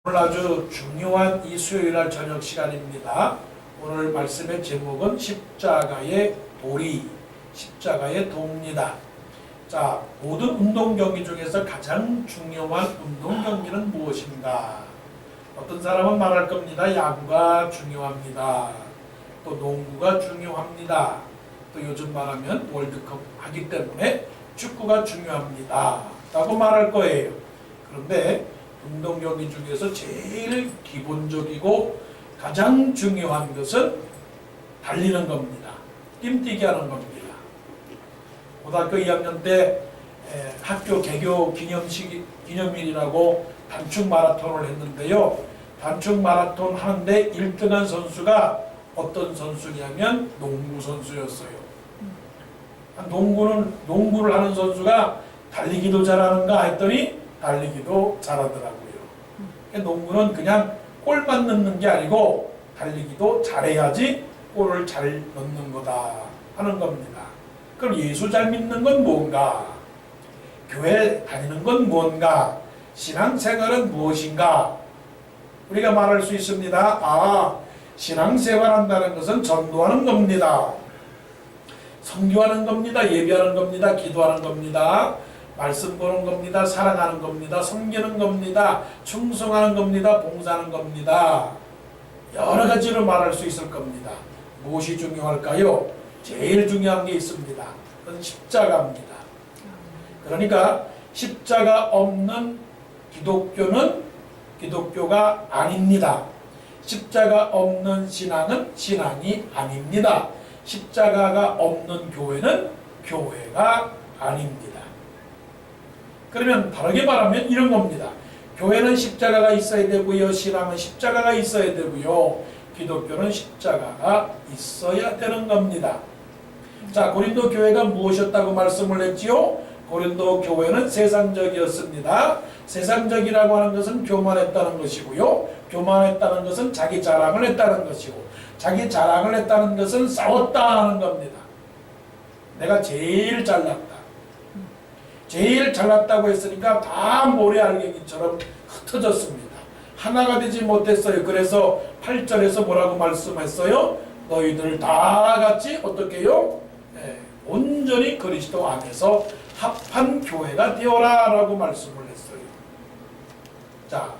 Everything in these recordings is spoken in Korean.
오늘 아주 중요한 이 수요일날 저녁 시간입니다. 오늘 말씀의 제목은 십자가의 도리, 십자가의 도입니다. 자, 모든 운동 경기 중에서 가장 중요한 운동 경기는 무엇인가? 어떤 사람은 말할 겁니다. 야구가 중요합니다. 또 농구가 중요합니다. 또 요즘 말하면 월드컵 하기 때문에 축구가 중요합니다. 라고 말할 거예요. 그런데 운동 경기 중에서 제일 기본적이고 가장 중요한 것은 달리는 겁니다. 뛰기 하는 겁니다. 고등학교 2학년 때 학교 개교 기념일이라고 단축 마라톤을 했는데요. 단축 마라톤 하는데 1등한 선수가 어떤 선수냐면 농구 선수였어요. 농구를 하는 선수가 달리기도 잘하는가 했더니 달리기도 잘하더라고요. 농구는 그냥 골만 넣는 게 아니고 달리기도 잘해야지 골을 잘 넣는 거다 하는 겁니다. 그럼 예수 잘 믿는 건 뭔가? 교회 다니는 건 뭔가? 신앙생활은 무엇인가? 우리가 말할 수 있습니다. 신앙생활 한다는 것은 전도하는 겁니다. 선교하는 겁니다. 예배하는 겁니다. 기도하는 겁니다. 말씀 보는 겁니다. 사랑하는 겁니다. 섬기는 겁니다. 충성하는 겁니다. 봉사하는 겁니다. 여러 가지로 말할 수 있을 겁니다. 무엇이 중요할까요? 제일 중요한 게 있습니다. 그건 십자가입니다. 그러니까 십자가 없는 기독교는 기독교가 아닙니다. 십자가 없는 신앙은 신앙이 아닙니다. 십자가가 없는 교회는 교회가 아닙니다. 그러면 다르게 말하면 이런 겁니다. 교회는 십자가가 있어야 되고요. 신앙은 십자가가 있어야 되고요. 기독교는 십자가가 있어야 되는 겁니다. 자, 고린도 교회가 무엇이었다고 말씀을 했지요? 고린도 교회는 세상적이었습니다. 세상적이라고 하는 것은 교만했다는 것이고요. 교만했다는 것은 자기 자랑을 했다는 것이고, 자기 자랑을 했다는 것은 싸웠다 하는 겁니다. 내가 제일 잘났다. 제일 잘났다고 했으니까 다 모래알갱이처럼 흩어졌습니다. 하나가 되지 못했어요. 그래서 8절에서 뭐라고 말씀했어요? 너희들 다 같이 어떻게 해요? 온전히 그리스도 안에서 합한 교회가 되어라 라고 말씀을 했어요. 자,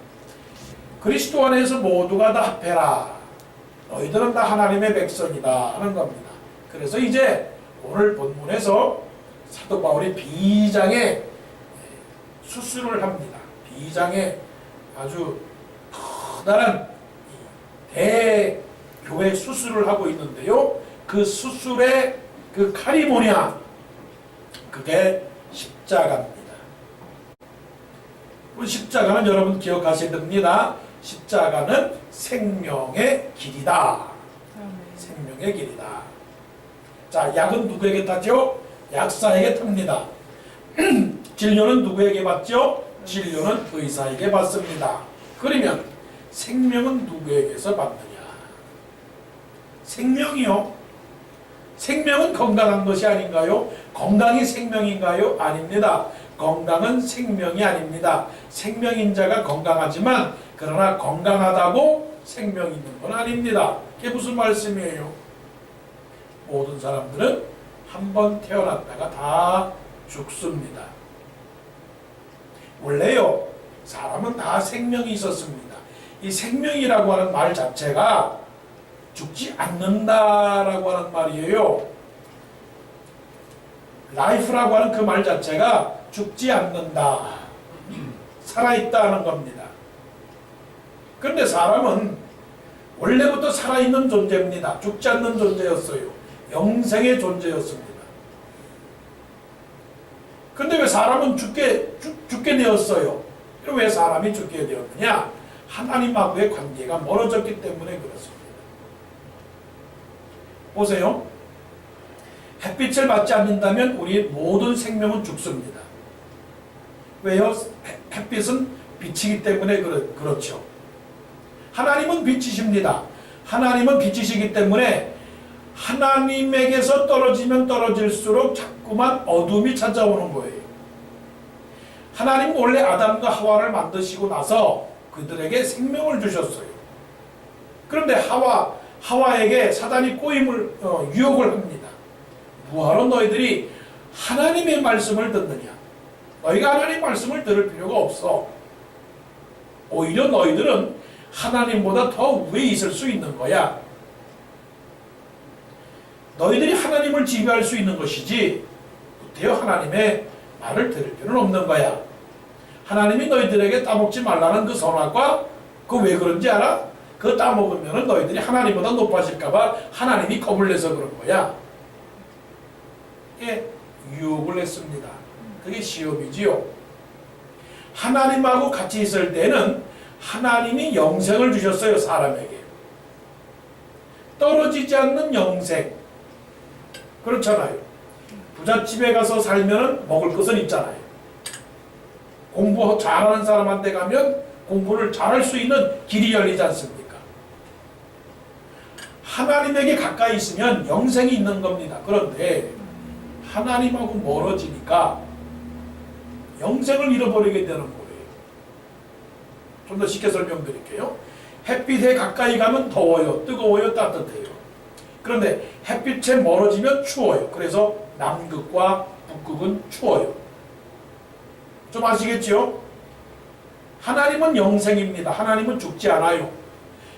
그리스도 안에서 모두가 다 합해라. 너희들은 다 하나님의 백성이다 하는 겁니다. 그래서 이제 오늘 본문에서 사도 바울이 비장의 수술을 합니다. 비장의 아주 커다란 대교회 수술을 하고 있는데요. 그 수술의 그 칼이 뭐냐? 그게 십자가입니다. 우리 십자가는 여러분 기억하셔야 됩니다. 십자가는 생명의 길이다. 생명의 길이다. 자, 약은 누구에게 타죠? 약사에게 탑니다. 진료는 누구에게 받죠? 진료는 의사에게 받습니다. 그러면 생명은 누구에게서 받느냐? 생명이요? 생명은 건강한 것이 아닌가요? 건강이 생명인가요? 아닙니다. 건강은 생명이 아닙니다. 생명인 자가 건강하지만 그러나 건강하다고 생명이 있는 건 아닙니다. 그게 무슨 말씀이에요? 모든 사람들은 한 번 태어났다가 다 죽습니다. 원래요, 사람은 다 생명이 있었습니다. 이 생명이라고 하는 말 자체가 죽지 않는다라고 하는 말이에요. life라고 하는 그 말 자체가 죽지 않는다, 살아있다 하는 겁니다. 그런데 사람은 원래부터 살아있는 존재입니다. 죽지 않는 존재였어요. 영생의 존재였습니다. 그런데 왜 사람은 죽게 되었어요? 왜 사람이 죽게 되었느냐? 하나님하고의 관계가 멀어졌기 때문에 그렇습니다. 보세요. 햇빛을 받지 않는다면 우리 모든 생명은 죽습니다. 왜요? 햇빛은 빛이기 때문에 그렇죠. 하나님은 빛이십니다. 하나님은 빛이시기 때문에 하나님에게서 떨어지면 떨어질수록 자꾸만 어둠이 찾아오는 거예요. 하나님은 원래 아담과 하와를 만드시고 나서 그들에게 생명을 주셨어요. 그런데 하와에게 사단이 유혹을 합니다. 뭐하러 너희들이 하나님의 말씀을 듣느냐? 너희가 하나님의 말씀을 들을 필요가 없어. 오히려 너희들은 하나님보다 더 위에 있을 수 있는 거야. 너희들이 하나님을 지배할 수 있는 것이지 구태여 하나님의 말을 들을 필요는 없는 거야. 하나님이 너희들에게 따먹지 말라는 그 선악과 그거 왜 그런지 알아? 그거 따먹으면 너희들이 하나님보다 높아질까봐 하나님이 겁을 내서 그런 거야. 예, 유혹을 했습니다. 그게 시험이지요. 하나님하고 같이 있을 때는 하나님이 영생을 주셨어요. 사람에게 떨어지지 않는 영생. 그렇잖아요. 부잣집에 가서 살면 먹을 것은 있잖아요. 공부 잘하는 사람한테 가면 공부를 잘할 수 있는 길이 열리지 않습니까? 하나님에게 가까이 있으면 영생이 있는 겁니다. 그런데 하나님하고 멀어지니까 영생을 잃어버리게 되는 거예요. 좀 더 쉽게 설명드릴게요. 햇빛에 가까이 가면 더워요. 뜨거워요. 따뜻해요. 그런데 햇빛에 멀어지면 추워요. 그래서 남극과 북극은 추워요. 좀 아시겠죠? 하나님은 영생입니다. 하나님은 죽지 않아요.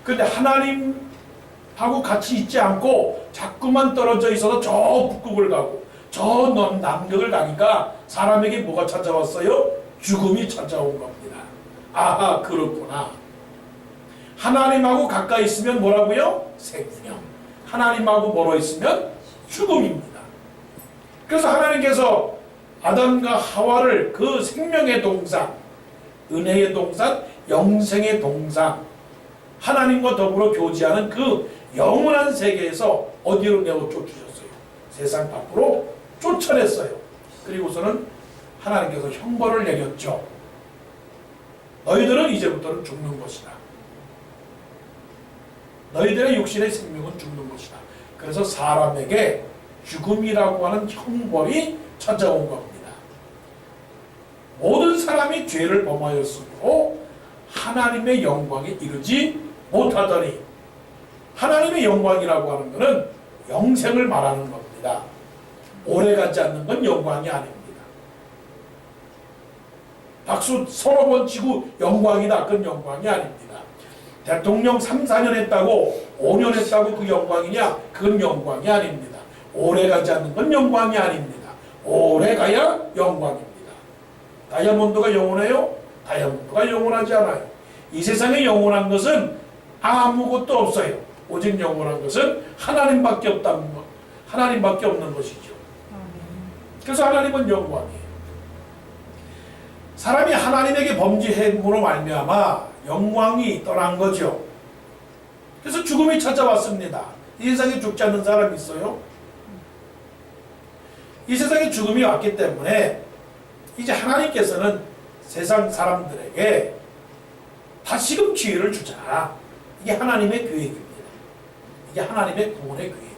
그런데 하나님하고 같이 있지 않고 자꾸만 떨어져 있어서 저 북극을 가고 저 남극을 가니까 사람에게 뭐가 찾아왔어요? 죽음이 찾아온 겁니다. 아하, 그렇구나. 하나님하고 가까이 있으면 뭐라고요? 생명. 하나님하고 멀어 있으면 죽음입니다. 그래서 하나님께서 아담과 하와를 그 생명의 동산, 은혜의 동산, 영생의 동산, 하나님과 더불어 교제하는 그 영원한 세계에서 어디로 내어 쫓으셨어요? 세상 밖으로 쫓아냈어요. 그리고서는 하나님께서 형벌을 내렸죠. 너희들은 이제부터는 죽는 것이다. 너희들의 육신의 생명은 죽는 것이다. 그래서 사람에게 죽음이라고 하는 형벌이 찾아온 겁니다. 모든 사람이 죄를 범하였으므로 하나님의 영광에 이르지 못하더니, 하나님의 영광이라고 하는 것은 영생을 말하는 겁니다. 오래가지 않는 건 영광이 아닙니다. 박수 서너 번 치고 영광이다. 그건 영광이 아닙니다. 대통령 3, 4년 했다고 5년 했다고 그 영광이냐? 그건 영광이 아닙니다. 오래가지 않는 건 영광이 아닙니다. 오래가야 영광입니다. 다이아몬드가 영원해요? 다이아몬드가 영원하지 않아요. 이 세상에 영원한 것은 아무것도 없어요. 오직 영원한 것은 하나님밖에 없다는 것. 하나님밖에 없는 것이죠. 그래서 하나님은 영광이에요. 사람이 하나님에게 범죄함으로 말미암아 영광이 떠난 거죠. 그래서 죽음이 찾아왔습니다. 이 세상에 죽지 않는 사람이 있어요? 이 세상에 죽음이 왔기 때문에 이제 하나님께서는 세상 사람들에게 다시금 기회를 주자. 이게 하나님의 계획입니다. 이게 하나님의 구원의 계획이에요.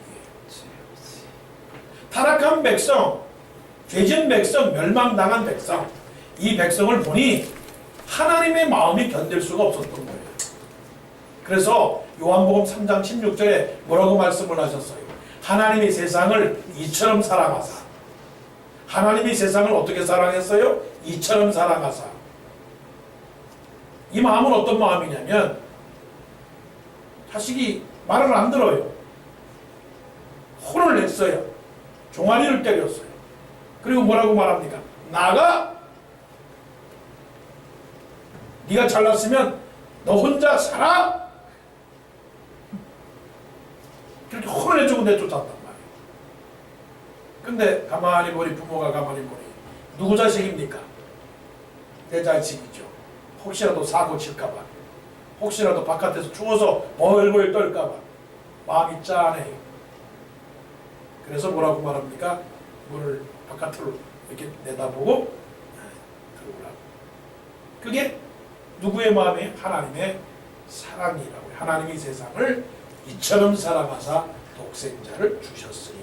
타락한 백성, 죄진 백성, 멸망당한 백성, 이 백성을 보니 하나님의 마음이 견딜 수가 없었던 거예요. 그래서 요한복음 3장 16절에 뭐라고 말씀을 하셨어요? 하나님이 세상을 이처럼 사랑하사. 하나님이 세상을 어떻게 사랑했어요? 이처럼 사랑하사. 이 마음은 어떤 마음이냐면, 자식이 말을 안 들어요. 혼을 냈어요. 종아리를 때렸어요. 그리고 뭐라고 말합니까? 나가! 네가 잘났으면 너 혼자 살아! 그렇게 혼을 내주고 내쫓았단 말이에요. 근데 가만히 보니, 부모가 가만히 보니 누구 자식입니까? 내 자식이죠. 혹시라도 사고 칠까봐, 혹시라도 바깥에서 추워서 벌벌 떨까봐 마음이 짠해요. 그래서 뭐라고 말합니까? 문을 바깥으로 이렇게 내다보고 들어오라고. 그게 누구의 마음이에요? 하나님의 사랑이라고요. 하나님이 세상을 이처럼 사랑하사 독생자를 주셨으니.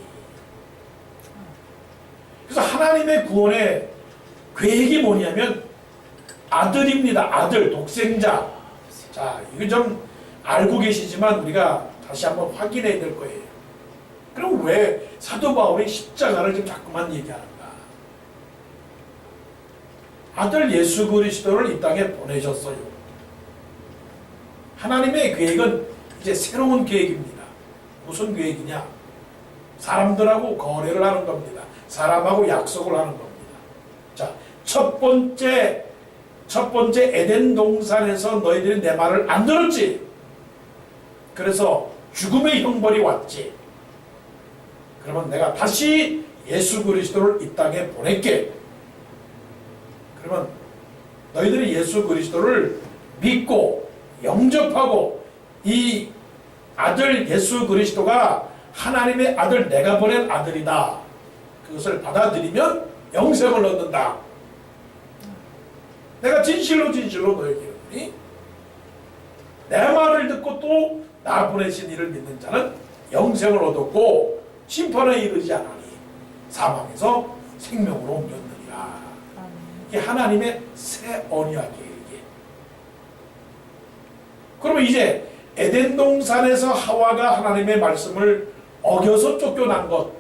그래서 하나님의 구원의 계획이 뭐냐면 아들입니다. 아들, 독생자. 자, 이거 좀 알고 계시지만 우리가 다시 한번 확인해야 될 거예요. 그럼 왜 사도 바울이 십자가를 지금 자꾸만 얘기하는가? 아들 예수 그리스도를 이 땅에 보내셨어요. 하나님의 계획은 이제 새로운 계획입니다. 무슨 계획이냐? 사람들하고 거래를 하는 겁니다. 사람하고 약속을 하는 겁니다. 자, 첫 번째 에덴 동산에서 너희들이 내 말을 안 들었지. 그래서 죽음의 형벌이 왔지. 그러면 내가 다시 예수 그리스도를 이 땅에 보낼게. 그러면 너희들이 예수 그리스도를 믿고 영접하고 이 아들 예수 그리스도가 하나님의 아들, 내가 보낸 아들이다. 그것을 받아들이면 영생을 얻는다. 내가 진실로 너에게 이르노니 내 말을 듣고 또 나 보내신 이를 믿는 자는 영생을 얻었고 심판에 이르지 않으니 사망에서 생명으로 옮겼느니라. 이게 하나님의 새 언약이에요. 이게. 그러면 이제 에덴 동산에서 하와가 하나님의 말씀을 어겨서 쫓겨난 것,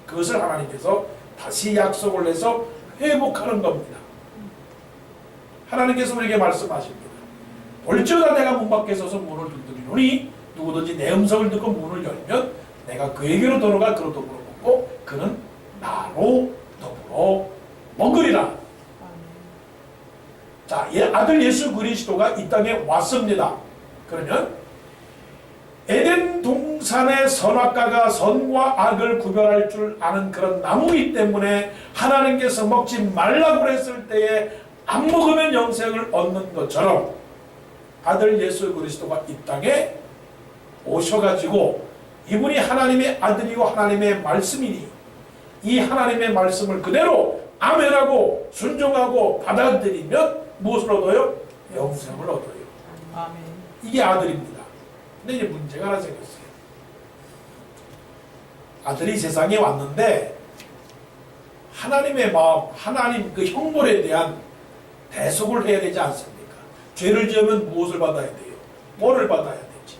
그것을 하나님께서 다시 약속을 해서 회복하는 겁니다. 하나님께서 우리에게 말씀하십니다. 볼지어다 내가 문 밖에 서서 문을 두드리노니 누구든지 내 음성을 듣고 문을 열면 내가 그에게로 들어가 그로 더불어 먹고 그는 나로 더불어 먹으리라. 자, 아들 예수 그리스도가 이 땅에 왔습니다. 그러면 에덴 동산의 선악과가 선과 악을 구별할 줄 아는 그런 나무이기 때문에 하나님께서 먹지 말라고 했을 때에 안 먹으면 영생을 얻는 것처럼 아들 예수 그리스도가 이 땅에 오셔가지고 이분이 하나님의 아들이고 하나님의 말씀이니 이 하나님의 말씀을 그대로 아멘하고 순종하고 받아들이면 무엇을 얻어요? 영생을 얻어요. 아멘. 이게 아들입니다. 근데 이제 문제가 하나 생겼어요. 아들이 세상에 왔는데 하나님의 마음, 하나님 그 형벌에 대한 대속을 해야 되지 않습니까? 죄를 지으면 무엇을 받아야 돼요? 뭐를 받아야 되지?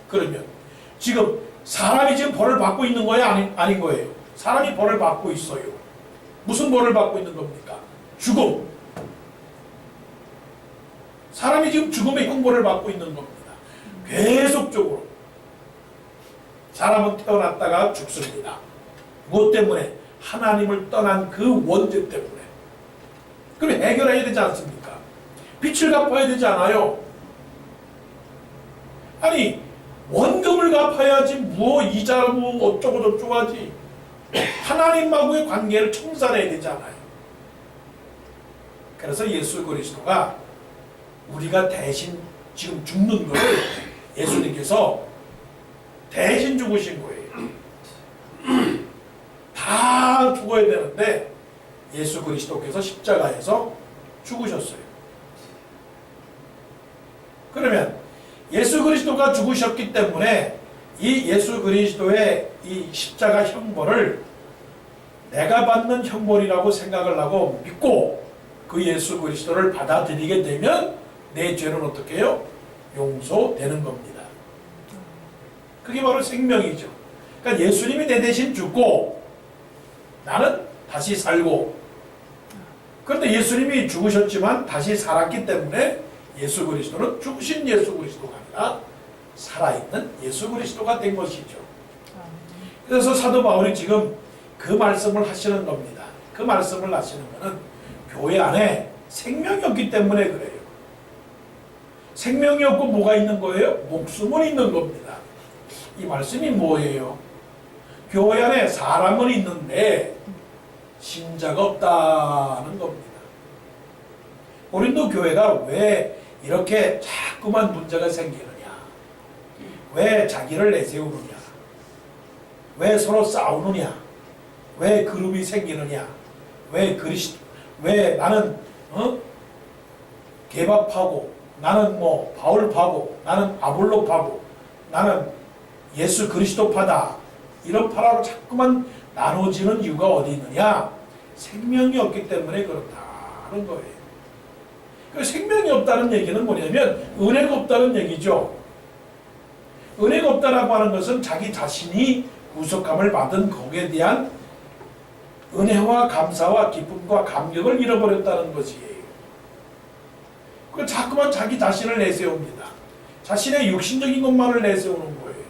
그러면 지금 사람이 지금 벌을 받고 있는 거예요? 아닌 거예요? 사람이 벌을 받고 있어요. 무슨 벌을 받고 있는 겁니까? 죽음. 사람이 지금 죽음의 형벌을 받고 있는 겁니다. 계속적으로. 사람은 태어났다가 죽습니다. 무엇 때문에? 하나님을 떠난 그 원죄 때문에. 그럼 해결해야 되지 않습니까? 빚을 갚아야 되지 않아요? 아니, 원금을 갚아야지 이자를 어쩌고 저쩌고 하지. 하나님하고의 관계를 청산해야 되잖아요. 그래서 예수 그리스도가 우리가 대신 지금 죽는 것을 예수님께서 대신 죽으신 거예요. 다 죽어야 되는데 예수 그리스도께서 십자가에서 죽으셨어요. 그러면 예수 그리스도가 죽으셨기 때문에 이 예수 그리스도의 이 십자가 형벌을 내가 받는 형벌이라고 생각을 하고 믿고 그 예수 그리스도를 받아들이게 되면 내 죄는 어떻게 해요? 용서되는 겁니다. 그게 바로 생명이죠. 그러니까 예수님이 내 대신 죽고 나는 다시 살고, 그런데 예수님이 죽으셨지만 다시 살았기 때문에 예수 그리스도는 죽으신 예수 그리스도가 아니라 살아있는 예수 그리스도가 된 것이죠. 그래서 사도 바울이 지금 그 말씀을 하시는 겁니다. 그 말씀을 하시는 것은 교회 안에 생명이 없기 때문에 그래요. 생명이 없고 뭐가 있는 거예요? 목숨은 있는 겁니다. 이 말씀이 뭐예요? 교회 안에 사람은 있는데 신자가 없다는 겁니다. 고린도 교회가 왜 이렇게 자꾸만 문제가 생기느냐? 왜 자기를 내세우느냐? 왜 서로 싸우느냐? 왜 그룹이 생기느냐? 왜 나는 개밥하고 나는 바울파고 나는 아볼로파고 나는 예수 그리스도파다, 이런 파라로 자꾸만 나눠지는 이유가 어디 있느냐? 생명이 없기 때문에 그렇다는 거예요. 그 생명이 없다는 얘기는 뭐냐면 은혜가 없다는 얘기죠. 은혜가 없다라고 하는 것은 자기 자신이 구속함을 받은 거기에 대한 은혜와 감사와 기쁨과 감격을 잃어버렸다는 것이에요. 그 자꾸만 자기 자신을 내세웁니다. 자신의 육신적인 것만을 내세우는 거예요.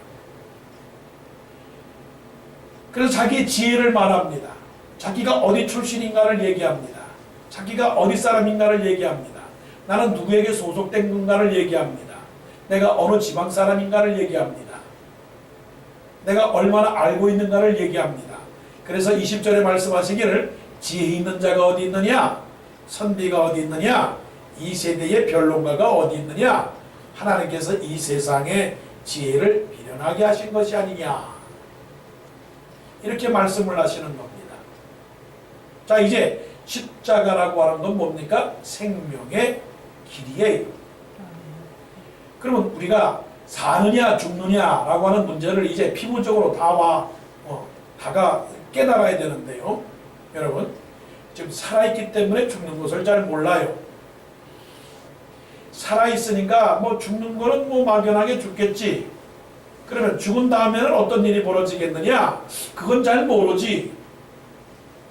그래서 자기의 지혜를 말합니다. 자기가 어디 출신인가를 얘기합니다. 자기가 어디 사람인가를 얘기합니다. 나는 누구에게 소속된 건가를 얘기합니다. 내가 어느 지방 사람인가를 얘기합니다. 내가 얼마나 알고 있는가를 얘기합니다. 그래서 20절에 말씀하시기를 지혜 있는 자가 어디 있느냐? 선비가 어디 있느냐? 이 세대의 변론가가 어디 있느냐? 하나님께서 이 세상의 지혜를 비련하게 하신 것이 아니냐? 이렇게 말씀을 하시는 겁니다. 자, 이제 십자가라고 하는 건 뭡니까? 생명의 길이에요. 그러면 우리가 사느냐 죽느냐라고 하는 문제를 이제 피부적으로 다가 깨달아야 되는데요. 여러분, 지금 살아있기 때문에 죽는 것을 잘 몰라요. 살아있으니까 뭐 죽는 거는 뭐 막연하게 죽겠지. 그러면 죽은 다음에는 어떤 일이 벌어지겠느냐? 그건 잘 모르지.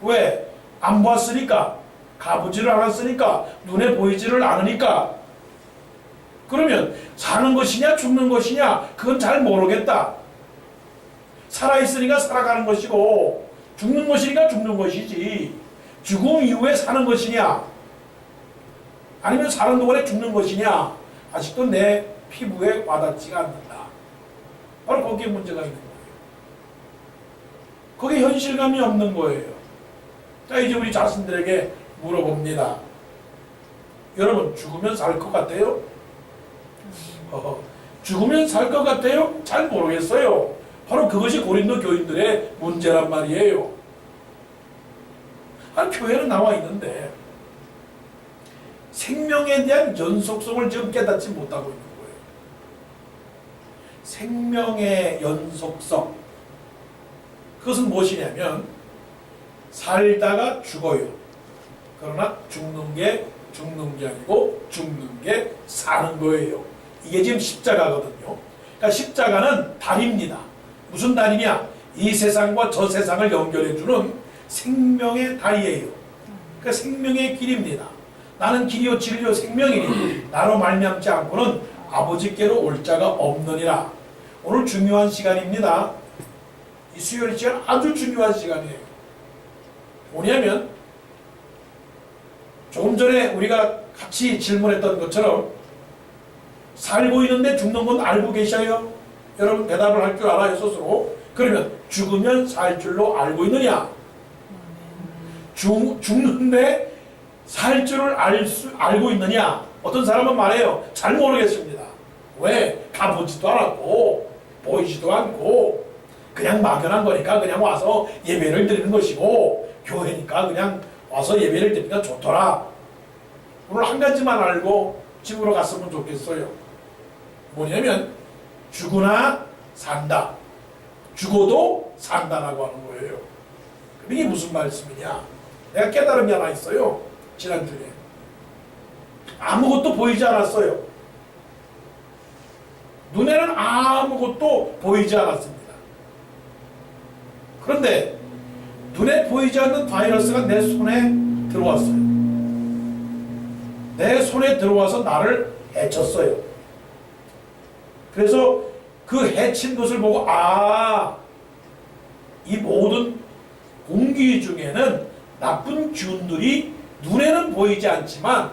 왜? 안 봤으니까. 가보지를 않았으니까. 눈에 보이지를 않으니까. 그러면 사는 것이냐 죽는 것이냐 그건 잘 모르겠다. 살아있으니까 살아가는 것이고 죽는 것이니까 죽는 것이지. 죽음 이후에 사는 것이냐 아니면 사는 동안에 죽는 것이냐 아직도 내 피부에 와닿지가 않는다. 바로 거기에 문제가 있는 거예요. 거기에 현실감이 없는 거예요. 자, 이제 우리 자신들에게 물어봅니다. 여러분, 죽으면 살 것 같아요? 죽으면 살 것 같아요? 잘 모르겠어요. 바로 그것이 고린도 교인들의 문제란 말이에요. 아니, 교회는 나와 있는데 생명에 대한 연속성을 지금 깨닫지 못하고 있는 거예요. 생명의 연속성. 그것은 무엇이냐면 살다가 죽어요. 그러나 죽는 게 아니고 죽는 게 사는 거예요. 이게 지금 십자가거든요. 그러니까 십자가는 다리입니다. 무슨 다리냐? 이 세상과 저 세상을 연결해주는 생명의 다리예요. 그러니까 생명의 길입니다. 나는 길이요 진리요 생명이니 나로 말미암지 않고는 아버지께로 올 자가 없느니라. 오늘 중요한 시간입니다. 이 수요일 시간 아주 중요한 시간이에요. 뭐냐면 조금 전에 우리가 같이 질문했던 것처럼 살고 있는데 죽는 건 알고 계셔요? 여러분 대답을 할 줄 알아요 스스로? 그러면 죽으면 살 줄로 알고 있느냐? 죽는데 살 줄을 알고 있느냐? 어떤 사람은 말해요. 잘 모르겠습니다. 왜? 가보지도 않았고 보이지도 않고 그냥 막연한 거니까 그냥 와서 예배를 드리는 것이고 교회니까 그냥 와서 예배를 드리니까 좋더라. 오늘 한 가지만 알고 집으로 갔으면 좋겠어요. 뭐냐면 죽으나 산다. 죽어도 산다라고 하는 거예요. 이게 무슨 말씀이냐? 내가 깨달은 게 하나 있어요. 지난주에 아무것도 보이지 않았어요. 눈에는 아무것도 보이지 않았습니다. 그런데 눈에 보이지 않는 바이러스가 내 손에 들어왔어요. 내 손에 들어와서 나를 해쳤어요. 그래서 그 해친 것을 보고 이 모든 공기 중에는 나쁜 균들이 눈에는 보이지 않지만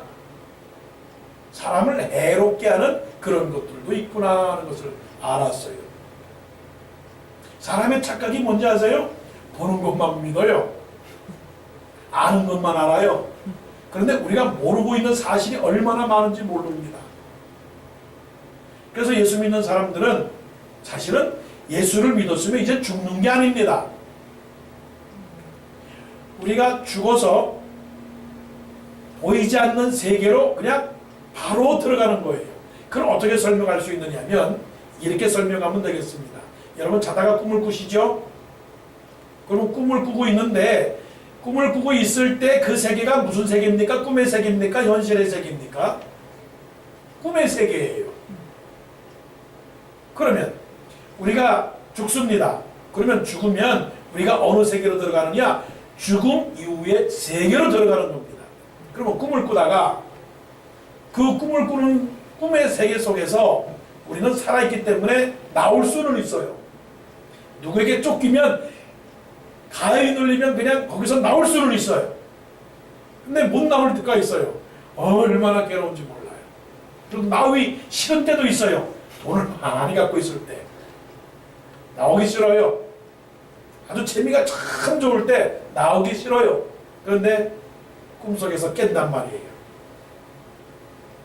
사람을 해롭게 하는 그런 것들도 있구나 하는 것을 알았어요. 사람의 착각이 뭔지 아세요? 보는 것만 믿어요. 아는 것만 알아요. 그런데 우리가 모르고 있는 사실이 얼마나 많은지 모릅니다. 그래서 예수 믿는 사람들은 사실은 예수를 믿었으면 이제 죽는 게 아닙니다. 우리가 죽어서 보이지 않는 세계로 그냥 바로 들어가는 거예요. 그걸 어떻게 설명할 수 있느냐면 이렇게 설명하면 되겠습니다. 여러분 자다가 꿈을 꾸시죠? 그럼 꿈을 꾸고 있는데 꿈을 꾸고 있을 때 그 세계가 무슨 세계입니까? 꿈의 세계입니까? 현실의 세계입니까? 꿈의 세계예요. 그러면 우리가 죽습니다. 그러면 죽으면 우리가 어느 세계로 들어가느냐? 죽음 이후의 세계로 들어가는 겁니다. 그러면 꿈을 꾸다가 그 꿈을 꾸는 꿈의 세계 속에서 우리는 살아있기 때문에 나올 수는 있어요. 누구에게 쫓기면 가위 눌리면 그냥 거기서 나올 수는 있어요. 근데 못 나올 때가 있어요. 얼마나 괴로운지 몰라요. 그리고 나오기 싫은 때도 있어요. 돈을 많이 갖고 있을 때 나오기 싫어요. 아주 재미가 참 좋을 때 나오기 싫어요. 그런데 꿈속에서 깬단 말이에요.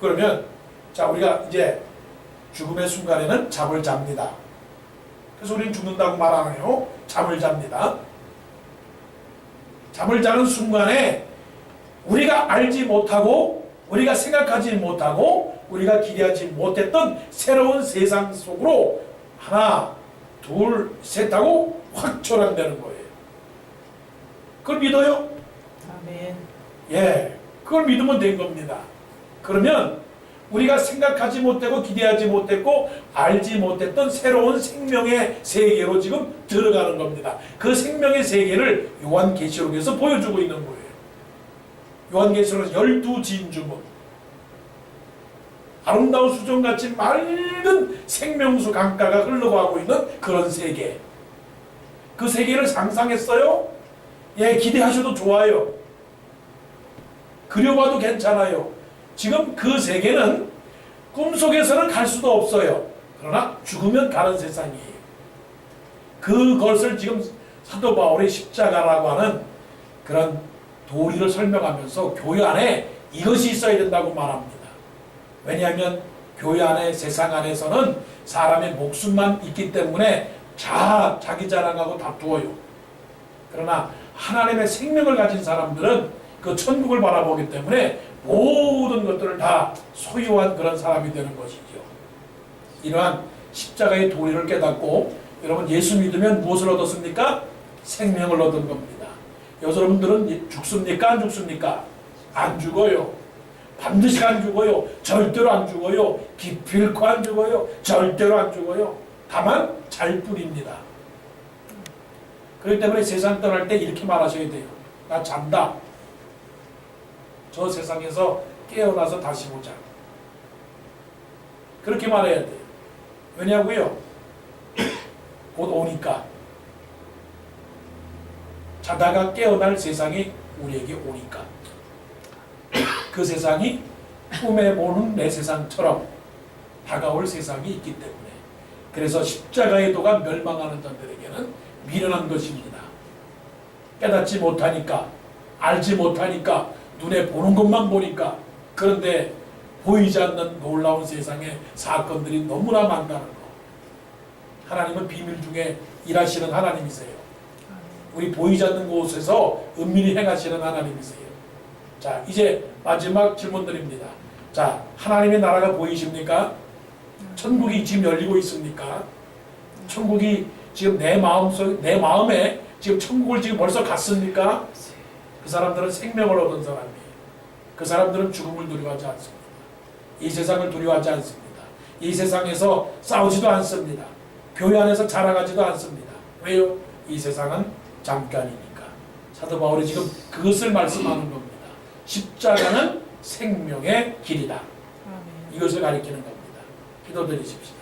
그러면 자, 우리가 이제 죽음의 순간에는 잠을 잡니다. 그래서 우리는 죽는다고 말 안 해요. 잠을 잡니다. 잠을 자는 순간에 우리가 알지 못하고 우리가 생각하지 못하고 우리가 기대하지 못했던 새로운 세상 속으로 하나, 둘, 셋 하고 확 초란되는 거예요. 그걸 믿어요? 아멘. 예, 그걸 믿으면 된 겁니다. 그러면 우리가 생각하지 못하고 기대하지 못했고 알지 못했던 새로운 생명의 세계로 지금 들어가는 겁니다. 그 생명의 세계를 요한계시록에서 보여주고 있는 거예요. 요한계시록 12진주문, 아름다운 수정같이 맑은 생명수 강가가 흘러가고 있는 그런 세계. 그 세계를 상상했어요? 예, 기대하셔도 좋아요. 그려봐도 괜찮아요. 지금 그 세계는 꿈속에서는 갈 수도 없어요. 그러나 죽으면 가는 세상이에요. 그것을 지금 사도 바울의 십자가라고 하는 그런 도리를 설명하면서 교회 안에 이것이 있어야 된다고 말합니다. 왜냐하면 교회 안에 세상 안에서는 사람의 목숨만 있기 때문에 자기 자랑하고 다투어요. 그러나 하나님의 생명을 가진 사람들은 그 천국을 바라보기 때문에 모든 것들을 다 소유한 그런 사람이 되는 것이죠. 이러한 십자가의 도리를 깨닫고 여러분 예수 믿으면 무엇을 얻었습니까? 생명을 얻은 겁니다. 여러분들은 죽습니까? 안 죽습니까? 안 죽어요. 반드시 안 죽어요. 절대로 안 죽어요. 기필코 안 죽어요. 절대로 안 죽어요. 다만 잘 뿐입니다. 그렇기 때문에 세상 떠날 때 이렇게 말하셔야 돼요. 나 잔다. 저 세상에서 깨어나서 다시 보자. 그렇게 말해야 돼요. 왜냐고요? 곧 오니까. 자다가 깨어날 세상이 우리에게 오니까. 그 세상이 꿈에 보는 내 세상처럼 다가올 세상이 있기 때문에. 그래서 십자가의 도가 멸망하는 자들에게는 미련한 것입니다. 깨닫지 못하니까, 알지 못하니까, 눈에 보는 것만 보니까. 그런데 보이지 않는 놀라운 세상의 사건들이 너무나 많다는 거. 하나님은 비밀 중에 일하시는 하나님이세요. 우리 보이지 않는 곳에서 은밀히 행하시는 하나님이세요. 자, 이제 마지막 질문 드립니다. 자, 하나님의 나라가 보이십니까? 천국이 지금 열리고 있습니까? 천국이 지금 내 마음에 지금 천국을 지금 벌써 갔습니까? 그 사람들은 생명을 얻은 사람이에요. 그 사람들은 죽음을 두려워하지 않습니다. 이 세상을 두려워하지 않습니다. 이 세상에서 싸우지도 않습니다. 교회 안에서 자랑하지도 않습니다. 왜요? 이 세상은 잠깐이니까. 사도 바울이 지금 그것을 말씀하는 겁니다. 십자가는 생명의 길이다. 이것을 가리키는 겁니다. 기도드리십시오.